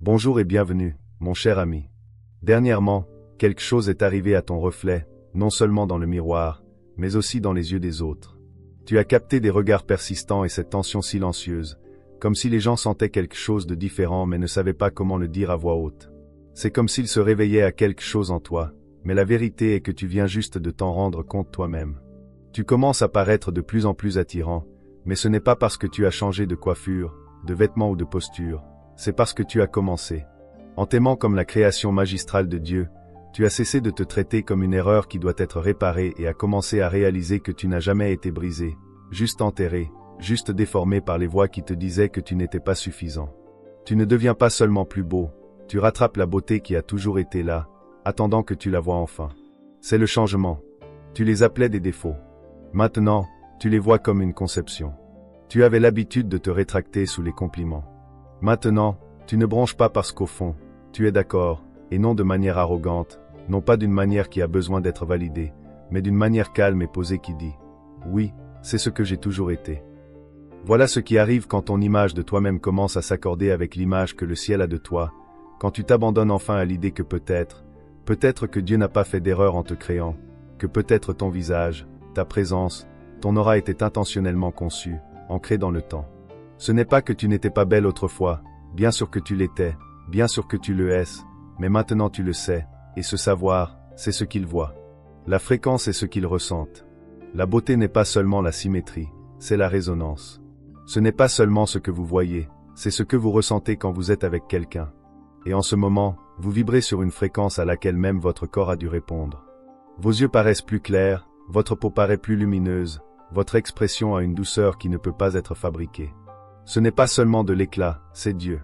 Bonjour et bienvenue, mon cher ami. Dernièrement, quelque chose est arrivé à ton reflet, non seulement dans le miroir, mais aussi dans les yeux des autres. Tu as capté des regards persistants et cette tension silencieuse, comme si les gens sentaient quelque chose de différent mais ne savaient pas comment le dire à voix haute. C'est comme s'ils se réveillaient à quelque chose en toi, mais la vérité est que tu viens juste de t'en rendre compte toi-même. Tu commences à paraître de plus en plus attirant, mais ce n'est pas parce que tu as changé de coiffure, de vêtements ou de posture, c'est parce que tu as commencé. En t'aimant comme la création magistrale de Dieu, tu as cessé de te traiter comme une erreur qui doit être réparée et as commencé à réaliser que tu n'as jamais été brisé, juste enterré, juste déformé par les voix qui te disaient que tu n'étais pas suffisant. Tu ne deviens pas seulement plus beau, tu rattrapes la beauté qui a toujours été là, attendant que tu la vois enfin. C'est le changement. Tu les appelais des défauts. Maintenant, tu les vois comme une conception. Tu avais l'habitude de te rétracter sous les compliments. Maintenant, tu ne bronches pas parce qu'au fond, tu es d'accord, et non de manière arrogante, non pas d'une manière qui a besoin d'être validée, mais d'une manière calme et posée qui dit « Oui, c'est ce que j'ai toujours été ». Voilà ce qui arrive quand ton image de toi-même commence à s'accorder avec l'image que le ciel a de toi, quand tu t'abandonnes enfin à l'idée que peut-être que Dieu n'a pas fait d'erreur en te créant, que peut-être ton visage, ta présence, ton aura était intentionnellement conçu, ancré dans le temps. Ce n'est pas que tu n'étais pas belle autrefois, bien sûr que tu l'étais, bien sûr que tu le es, mais maintenant tu le sais, et ce savoir, c'est ce qu'ils voient. La fréquence est ce qu'ils ressentent. La beauté n'est pas seulement la symétrie, c'est la résonance. Ce n'est pas seulement ce que vous voyez, c'est ce que vous ressentez quand vous êtes avec quelqu'un. Et en ce moment, vous vibrez sur une fréquence à laquelle même votre corps a dû répondre. Vos yeux paraissent plus clairs, votre peau paraît plus lumineuse, votre expression a une douceur qui ne peut pas être fabriquée. Ce n'est pas seulement de l'éclat, c'est Dieu.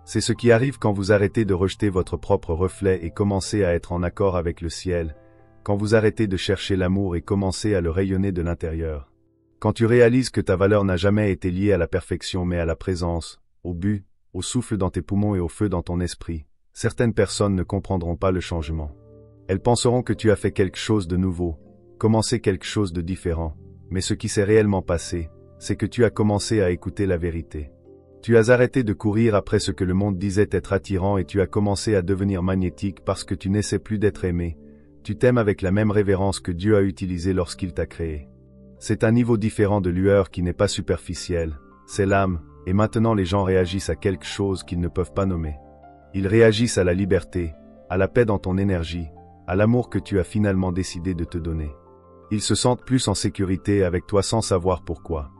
C'est ce qui arrive quand vous arrêtez de rejeter votre propre reflet et commencez à être en accord avec le ciel, quand vous arrêtez de chercher l'amour et commencez à le rayonner de l'intérieur. Quand tu réalises que ta valeur n'a jamais été liée à la perfection mais à la présence, au but, au souffle dans tes poumons et au feu dans ton esprit, certaines personnes ne comprendront pas le changement. Elles penseront que tu as fait quelque chose de nouveau, commencé quelque chose de différent, mais ce qui s'est réellement passé, c'est que tu as commencé à écouter la vérité. Tu as arrêté de courir après ce que le monde disait être attirant et tu as commencé à devenir magnétique parce que tu n'essaies plus d'être aimé. Tu t'aimes avec la même révérence que Dieu a utilisée lorsqu'il t'a créé. C'est un niveau différent de lueur qui n'est pas superficiel, c'est l'âme, et maintenant les gens réagissent à quelque chose qu'ils ne peuvent pas nommer. Ils réagissent à la liberté, à la paix dans ton énergie, à l'amour que tu as finalement décidé de te donner. Ils se sentent plus en sécurité avec toi sans savoir pourquoi.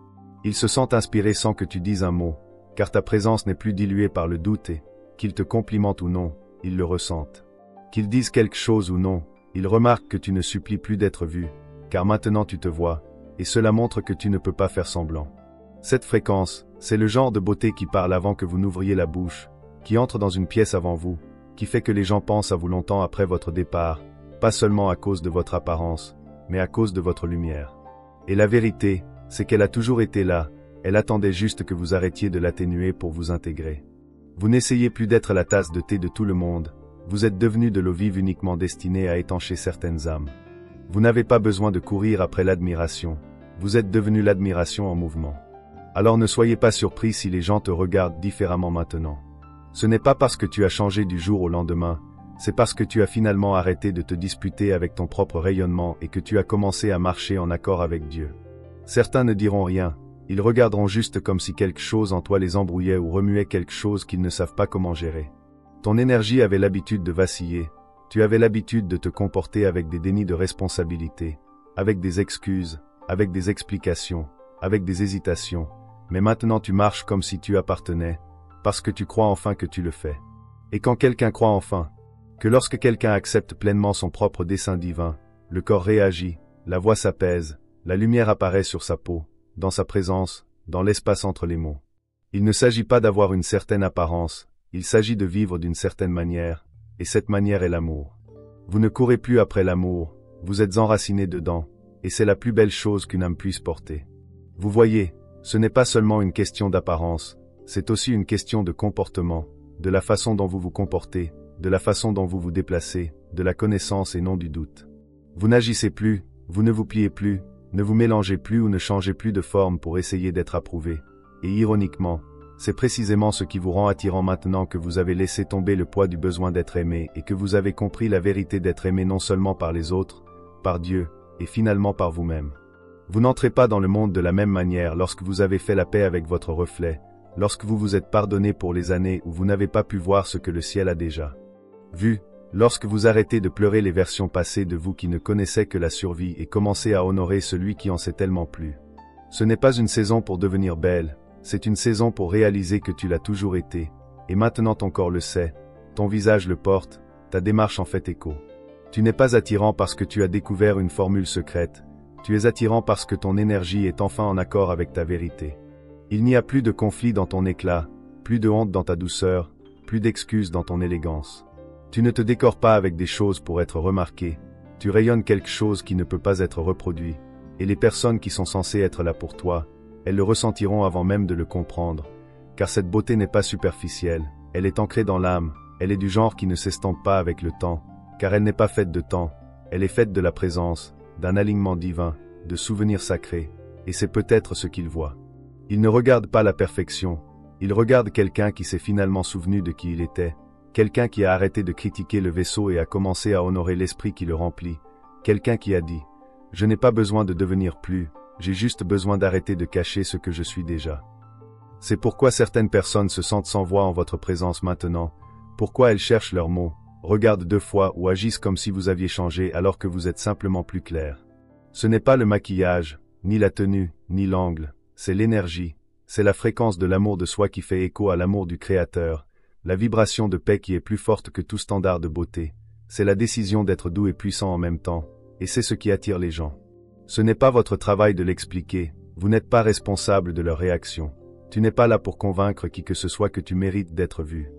Ils se sentent inspirés sans que tu dises un mot, car ta présence n'est plus diluée par le doute et, qu'ils te complimentent ou non, ils le ressentent. Qu'ils disent quelque chose ou non, ils remarquent que tu ne supplies plus d'être vu, car maintenant tu te vois, et cela montre que tu ne peux pas faire semblant. Cette fréquence, c'est le genre de beauté qui parle avant que vous n'ouvriez la bouche, qui entre dans une pièce avant vous, qui fait que les gens pensent à vous longtemps après votre départ, pas seulement à cause de votre apparence, mais à cause de votre lumière. Et la vérité, c'est qu'elle a toujours été là, elle attendait juste que vous arrêtiez de l'atténuer pour vous intégrer. Vous n'essayez plus d'être la tasse de thé de tout le monde, vous êtes devenu de l'eau vive uniquement destinée à étancher certaines âmes. Vous n'avez pas besoin de courir après l'admiration, vous êtes devenu l'admiration en mouvement. Alors ne soyez pas surpris si les gens te regardent différemment maintenant. Ce n'est pas parce que tu as changé du jour au lendemain, c'est parce que tu as finalement arrêté de te disputer avec ton propre rayonnement et que tu as commencé à marcher en accord avec Dieu. Certains ne diront rien, ils regarderont juste comme si quelque chose en toi les embrouillait ou remuait quelque chose qu'ils ne savent pas comment gérer. Ton énergie avait l'habitude de vaciller, tu avais l'habitude de te comporter avec des dénis de responsabilité, avec des excuses, avec des explications, avec des hésitations, mais maintenant tu marches comme si tu appartenais, parce que tu crois enfin que tu le fais. Et quand quelqu'un croit enfin, que lorsque quelqu'un accepte pleinement son propre dessein divin, le corps réagit, la voix s'apaise, la lumière apparaît sur sa peau, dans sa présence, dans l'espace entre les mots. Il ne s'agit pas d'avoir une certaine apparence, il s'agit de vivre d'une certaine manière, et cette manière est l'amour. Vous ne courez plus après l'amour, vous êtes enraciné dedans, et c'est la plus belle chose qu'une âme puisse porter. Vous voyez, ce n'est pas seulement une question d'apparence, c'est aussi une question de comportement, de la façon dont vous vous comportez, de la façon dont vous vous déplacez, de la connaissance et non du doute. Vous n'agissez plus, vous ne vous pliez plus, ne vous mélangez plus ou ne changez plus de forme pour essayer d'être approuvé. Et ironiquement, C'est précisément ce qui vous rend attirant maintenant que vous avez laissé tomber le poids du besoin d'être aimé et que vous avez compris la vérité d'être aimé non seulement par les autres, par Dieu, et finalement par vous-même. Vous n'entrez pas dans le monde de la même manière lorsque vous avez fait la paix avec votre reflet, lorsque vous vous êtes pardonné pour les années où vous n'avez pas pu voir ce que le ciel a déjà vu, lorsque vous arrêtez de pleurer les versions passées de vous qui ne connaissaient que la survie et commencez à honorer celui qui en sait tellement plus. Ce n'est pas une saison pour devenir belle, c'est une saison pour réaliser que tu l'as toujours été, et maintenant ton corps le sait, ton visage le porte, ta démarche en fait écho. Tu n'es pas attirant parce que tu as découvert une formule secrète, tu es attirant parce que ton énergie est enfin en accord avec ta vérité. Il n'y a plus de conflit dans ton éclat, plus de honte dans ta douceur, plus d'excuses dans ton élégance. Tu ne te décores pas avec des choses pour être remarqué, tu rayonnes quelque chose qui ne peut pas être reproduit, et les personnes qui sont censées être là pour toi, elles le ressentiront avant même de le comprendre, car cette beauté n'est pas superficielle, elle est ancrée dans l'âme, elle est du genre qui ne s'estompe pas avec le temps, car elle n'est pas faite de temps, elle est faite de la présence, d'un alignement divin, de souvenirs sacrés, et c'est peut-être ce qu'il voit. Il ne regarde pas la perfection, il regarde quelqu'un qui s'est finalement souvenu de qui il était, quelqu'un qui a arrêté de critiquer le vaisseau et a commencé à honorer l'esprit qui le remplit, quelqu'un qui a dit « Je n'ai pas besoin de devenir plus, j'ai juste besoin d'arrêter de cacher ce que je suis déjà. » C'est pourquoi certaines personnes se sentent sans voix en votre présence maintenant, pourquoi elles cherchent leurs mots, regardent 2 fois ou agissent comme si vous aviez changé alors que vous êtes simplement plus clair. Ce n'est pas le maquillage, ni la tenue, ni l'angle, c'est l'énergie, c'est la fréquence de l'amour de soi qui fait écho à l'amour du Créateur, la vibration de paix qui est plus forte que tout standard de beauté, c'est la décision d'être doux et puissant en même temps, et c'est ce qui attire les gens. Ce n'est pas votre travail de l'expliquer, vous n'êtes pas responsable de leur réaction. Tu n'es pas là pour convaincre qui que ce soit que tu mérites d'être vu.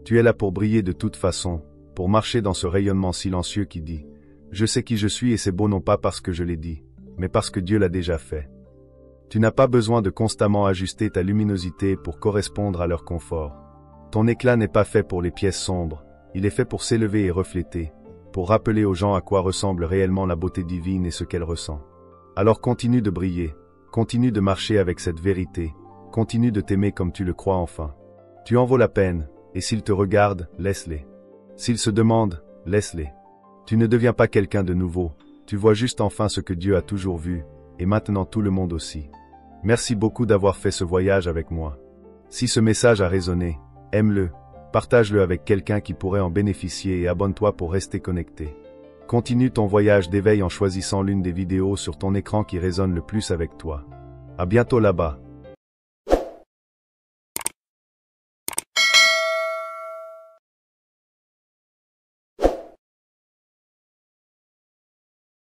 Tu es là pour briller de toute façon, pour marcher dans ce rayonnement silencieux qui dit « Je sais qui je suis et c'est beau non pas parce que je l'ai dit, mais parce que Dieu l'a déjà fait. » Tu n'as pas besoin de constamment ajuster ta luminosité pour correspondre à leur confort. Ton éclat n'est pas fait pour les pièces sombres, il est fait pour s'élever et refléter, pour rappeler aux gens à quoi ressemble réellement la beauté divine et ce qu'elle ressent. Alors continue de briller, continue de marcher avec cette vérité, continue de t'aimer comme tu le crois enfin. Tu en vaux la peine, et s'ils te regardent, laisse-les. S'ils se demandent, laisse-les. Tu ne deviens pas quelqu'un de nouveau, tu vois juste enfin ce que Dieu a toujours vu, et maintenant tout le monde aussi. Merci beaucoup d'avoir fait ce voyage avec moi. Si ce message a résonné, aime-le, partage-le avec quelqu'un qui pourrait en bénéficier et abonne-toi pour rester connecté. Continue ton voyage d'éveil en choisissant l'une des vidéos sur ton écran qui résonne le plus avec toi. À bientôt là-bas.